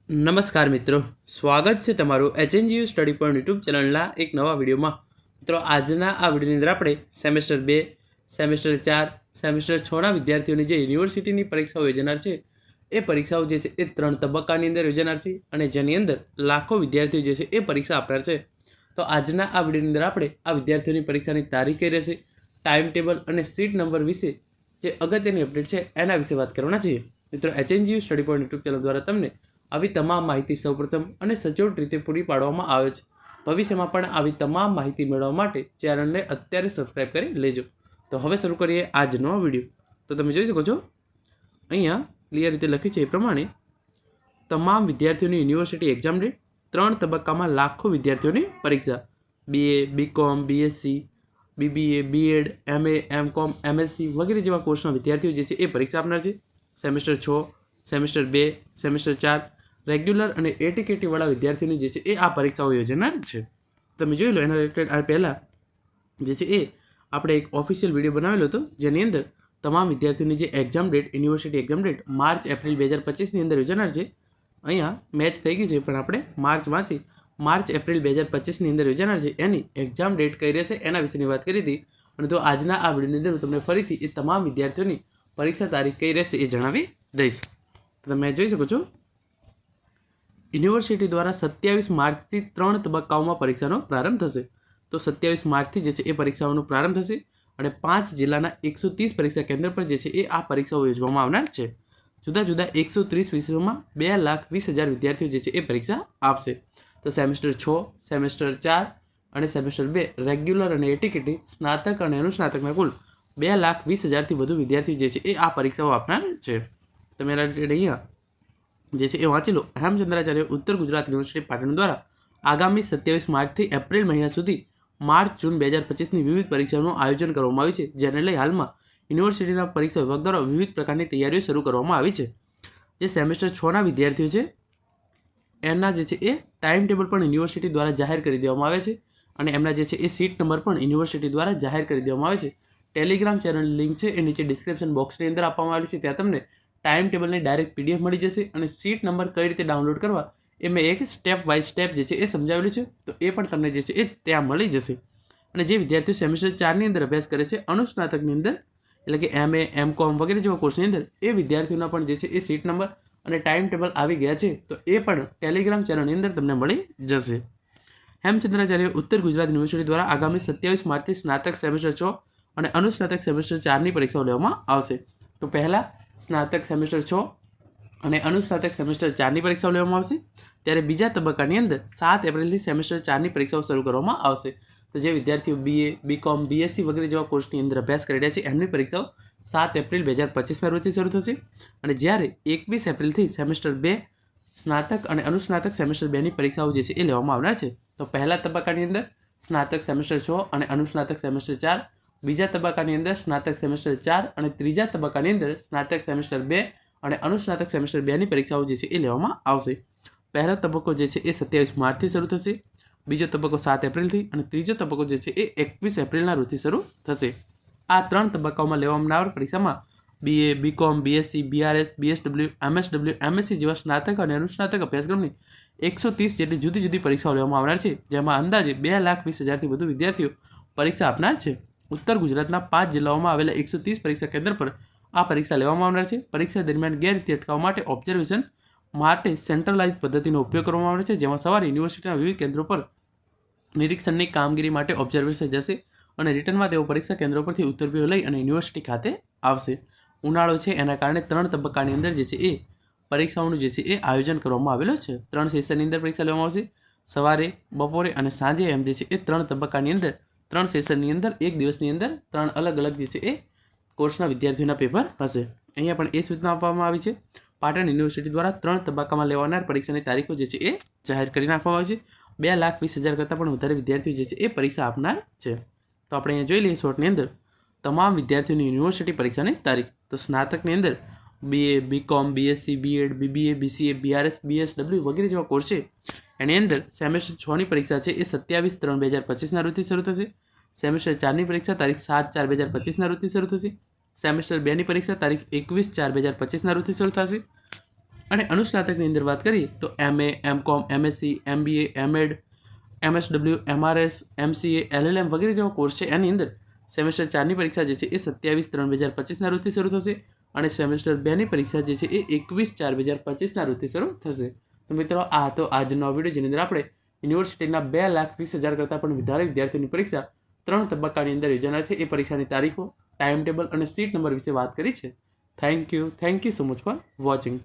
નમસ્કાર મિત્રો, સ્વાગત છે તમારું HNGU સ્ટડી પોઈન્ટ યુટ્યુબ ચેનલના એક નવા વિડીયોમાં. મિત્રો, આજના આ વિડીયોની અંદર આપણે સેમેસ્ટર 2, સેમેસ્ટર 4, સેમેસ્ટર 6ના વિદ્યાર્થીઓની જે યુનિવર્સિટીની પરીક્ષાઓ યોજાનાર છે એ પરીક્ષાઓ જે છે એ 3 તબક્કાની અંદર યોજાનાર છે અને જેની અંદર લાખો વિદ્યાર્થીઓ જે છે એ પરીક્ષા આપનાર છે. તો આજના આ વિડીયોની અંદર આપણે આ વિદ્યાર્થીઓની પરીક્ષાની તારીખ કઈ રહેશે, ટાઈમ ટેબલ અને સીટ નંબર વિશે જે અગત્યની અપડેટ છે એના વિશે વાત કરવાના છીએ. મિત્રો, HNGU study point YouTube channel દ્વારા તમને આવી તમામ માહિતી સૌપ્રથમ અને સચોટ રીતે પૂરી પાડવામાં આવે છે. ભવિષ્યમાં પણ આવી તમામ માહિતી મેળવવા માટે ચેનલને અત્યારે સબસ્ક્રાઈબ કરી લેજો. તો હવે શરૂ કરીએ આજનો વિડીયો. તો તમે જોઈ શકો છો અહીંયા ક્લિયર રીતે લખ્યું છે એ પ્રમાણે તમામ વિદ્યાર્થીઓની યુનિવર્સિટી એક્ઝામ ડેટ 3 તબક્કામાં લાખો વિદ્યાર્થીઓની પરીક્ષા. BA, BCom, BSc, BBA, BEd, MA, MCom, MSc વગેરે જેવા કોર્સના વિદ્યાર્થીઓ જે છે એ પરીક્ષા આપનાર છે. સેમેસ્ટર 6, સેમેસ્ટર 2, સેમેસ્ટર 4 રેગ્યુલર અને એટીકેટી વાળા વિદ્યાર્થીઓની જે છે એ આ પરીક્ષાઓ યોજાનાર છે. તમે જોઈ લો, એના રિલેટેડ આ પહેલાં જે છે એ આપણે એક ઓફિશિયલ વિડીયો બનાવેલો હતો જેની અંદર તમામ વિદ્યાર્થીઓની જે exam date, university exam date March April 2025ની અંદર યોજાનાર છે. અહીંયા મેચ થઈ ગઈ છે પણ આપણે માર્ચ એપ્રિલ 2025ની અંદર યોજાનાર છે એની એક્ઝામ ડેટ કઈ રહેશે એના વિશેની વાત કરી હતી. અને તો આજના આ વિડીયોની અંદર હું તમને ફરીથી એ તમામ વિદ્યાર્થીઓની પરીક્ષા તારીખ કઈ રહેશે એ જણાવી દઈશ. તમે જોઈ શકો છો યુનિવર્સિટી દ્વારા 27 માર્ચથી 3 તબક્કાઓમાં પરીક્ષાનો પ્રારંભ થશે. તો 27 માર્ચથી જે છે એ પરીક્ષાઓનો પ્રારંભ થશે અને 5 જિલ્લાના 130 પરીક્ષા કેન્દ્ર પર જે છે એ આ પરીક્ષાઓ યોજવામાં આવનાર છે. જુદા જુદા 130 વિષયોમાં 2,20,000 વિદ્યાર્થીઓ જે છે એ પરીક્ષા આપશે. તો સેમેસ્ટર 6, સેમેસ્ટર 4 અને સેમેસ્ટર 2 રેગ્યુલર અને એટીકેટી, સ્નાતક અને અનુસ્નાતકના કુલ 2,20,000થી વધુ વિદ્યાર્થીઓ જે છે એ આ પરીક્ષાઓ આપનાર છે. તમે અહીંયા જે છે એ વાંચી લો. હેમચંદ્રાચાર્ય ઉત્તર ગુજરાત યુનિવર્સિટી પાટણ દ્વારા આગામી 27 માર્ચથી એપ્રિલ મહિના સુધી માર્ચ-જૂન 2025ની વિવિધ પરીક્ષાઓનું આયોજન કરવામાં આવ્યું છે, જેને લઈ હાલમાં યુનિવર્સિટીના પરીક્ષા વિભાગ દ્વારા વિવિધ પ્રકારની તૈયારીઓ શરૂ કરવામાં આવી છે. જે સેમેસ્ટર 6ના વિદ્યાર્થીઓ છે એમના જે છે એ ટાઈમ ટેબલ પણ યુનિવર્સિટી દ્વારા જાહેર કરી દેવામાં આવે છે અને એમના જે છે એ સીટ નંબર પણ યુનિવર્સિટી દ્વારા જાહેર કરી દેવામાં આવે છે. ટેલિગ્રામ ચેનલ લિંક છે એ નીચે ડિસ્ક્રિપ્શન બોક્સની અંદર આપવામાં આવેલી છે. ત્યાં તમને ટાઈમ ટેબલની ડાયરેક્ટ PDF મળી જશે અને સીટ નંબર કઈ રીતે ડાઉનલોડ કરવા એ મેં એક સ્ટેપ વાઇઝ સ્ટેપ જે છે એ સમજાવેલું છે. તો એ પણ તમને જે છે એ ત્યાં મળી જશે. અને જે વિદ્યાર્થીઓ સેમેસ્ટર 4ની અંદર અભ્યાસ કરે છે અનુસ્નાતકની અંદર, એટલે કે MA, MCom વગેરે જેવા કોર્સની અંદર, એ વિદ્યાર્થીઓના પણ જે છે એ સીટ નંબર અને ટાઈમ ટેબલ આવી ગયા છે. તો એ પણ ટેલિગ્રામ ચેનલની અંદર તમને મળી જશે. હેમચંદ્રાચાર્ય ઉત્તર ગુજરાત યુનિવર્સિટી દ્વારા આગામી 27 માર્ચથી સ્નાતક સેમેસ્ટર 6 અને અનુસ્નાતક સેમેસ્ટર 4ની પરીક્ષાઓ લેવામાં આવશે. તો પહેલાં સ્નાતક સેમેસ્ટર 6 અને અનુસ્નાતક સેમેસ્ટર 4ની પરીક્ષાઓ લેવામાં આવશે. ત્યારે બીજા તબક્કાની અંદર 7 એપ્રિલથી સેમેસ્ટર 4ની પરીક્ષાઓ શરૂ કરવામાં આવશે. તો જે વિદ્યાર્થીઓ BA, BCom, BSc વગેરે જેવા કોર્સની અંદર અભ્યાસ કરી રહ્યા છે એમની પરીક્ષાઓ 7 એપ્રિલ 2025ના રોજથી શરૂ થશે. અને જ્યારે 21 એપ્રિલથી સેમેસ્ટર 2 સ્નાતક અને અનુસ્નાતક સેમેસ્ટર 2ની પરીક્ષાઓ જે છે એ લેવામાં આવનાર છે. તો પહેલા તબક્કાની અંદર સ્નાતક સેમેસ્ટર 6 અને અનુસ્નાતક સેમેસ્ટર 4, બીજા તબક્કાની અંદર સ્નાતક સેમેસ્ટર 4 અને ત્રીજા તબક્કાની અંદર સ્નાતક સેમેસ્ટર 2 અને અનુસ્નાતક સેમેસ્ટર 2ની પરીક્ષાઓ જે છે એ લેવામાં આવશે. પહેલો તબક્કો જે છે એ 27 માર્ચથી શરૂ થશે, બીજો તબક્કો 7 એપ્રિલથી અને ત્રીજો તબક્કો જે છે એ 21 એપ્રિલના રોજથી શરૂ થશે. આ 3 તબક્કાઓમાં લેવામાં આવનાર પરીક્ષામાં BA, BCom, BSc, BRS, BSW, MSW, MSc જેવા સ્નાતક અને અનુસ્નાતક અભ્યાસક્રમની 130 જેટલી જુદી જુદી પરીક્ષાઓ લેવામાં આવનાર છે, જેમાં અંદાજે 2,20,000થી વધુ વિદ્યાર્થીઓ પરીક્ષા આપનાર છે. ઉત્તર ગુજરાતના 5 જિલ્લાઓમાં આવેલા 130 પરીક્ષા કેન્દ્ર પર આ પરીક્ષા લેવામાં આવનાર છે. પરીક્ષા દરમિયાન ગેરરીતિ અટકાવવા માટે ઓબ્ઝર્વેશન માટે સેન્ટ્રલાઇઝ પદ્ધતિનો ઉપયોગ કરવામાં આવે છે, જેમાં સવારે યુનિવર્સિટીના વિવિધ કેન્દ્રો પર નિરીક્ષણની કામગીરી માટે ઓબ્ઝર્વેશન જશે અને રિટર્નમાં તેઓ પરીક્ષા કેન્દ્રો પરથી ઉત્તરવીઓ લઈ અને યુનિવર્સિટી ખાતે આવશે. ઉનાળો છે એના કારણે 3 તબક્કાની અંદર જે છે એ પરીક્ષાઓનું જે છે એ આયોજન કરવામાં આવેલું છે. 3 સેશનની અંદર પરીક્ષા લેવામાં આવશે. સવારે, બપોરે અને સાંજે એમ જે છે એ 3 તબક્કાની અંદર 3 સેશનની અંદર એક દિવસની અંદર 3 અલગ અલગ જે છે એ કોર્સના વિદ્યાર્થીઓના પેપર હશે. અહીંયા પણ એ સૂચના આપવામાં આવી છે. પાટણ યુનિવર્સિટી દ્વારા 3 તબક્કામાં લેવાનાર પરીક્ષાની તારીખો જે છે એ જાહેર કરી નાખવામાં આવી છે. 2,20,000 કરતાં પણ વધારે વિદ્યાર્થીઓ જે છે એ પરીક્ષા આપનાર છે. તો આપણે અહીંયા જોઈ લઈએ શોર્ટની અંદર તમામ વિદ્યાર્થીઓની યુનિવર્સિટી પરીક્ષાની તારીખ. તો સ્નાતકની અંદર BA, BCom, BSc, BEd, BBA, BCA, BRS, BSW વગેરે જેવા કોર્સ છે એની અંદર સેમેસ્ટર 6ની પરીક્ષા છે એ 27/3/2025ના રોજથી શરૂ થશે. સેમેસ્ટર 4ની પરીક્ષા તારીખ 7/4/2025ના રોજથી શરૂ થશે. સેમેસ્ટર 2ની પરીક્ષા તારીખ 21/4/2025ના રોજથી શરૂ થશે. અને અનુસ્નાતકની અંદર વાત કરીએ તો MA, MCOM, MSc, MBA, MEd, MSW, MRS, MCA, LLM વગેરે જેવા કોર્સ છે એની અંદર સેમેસ્ટર 4ની પરીક્ષા જે છે એ 27/3/2025ના રોજથી શરૂ થશે અને સેમેસ્ટર 2ની પરીક્ષા જે છે એ 21/4/2025ના રોજથી શરૂ થશે. તો મિત્રો આ હતો આજનો વિડીયો જેની અંદર આપણે યુનિવર્સિટીના 2,20,000 કરતાં પણ વધારે વિદ્યાર્થીઓની પરીક્ષા 3 તબક્કાની અંદર યોજાનાર છે એ પરીક્ષાની તારીખો, ટાઈમ ટેબલ અને સીટ નંબર વિશે વાત કરી છે. Thank you so much for watching.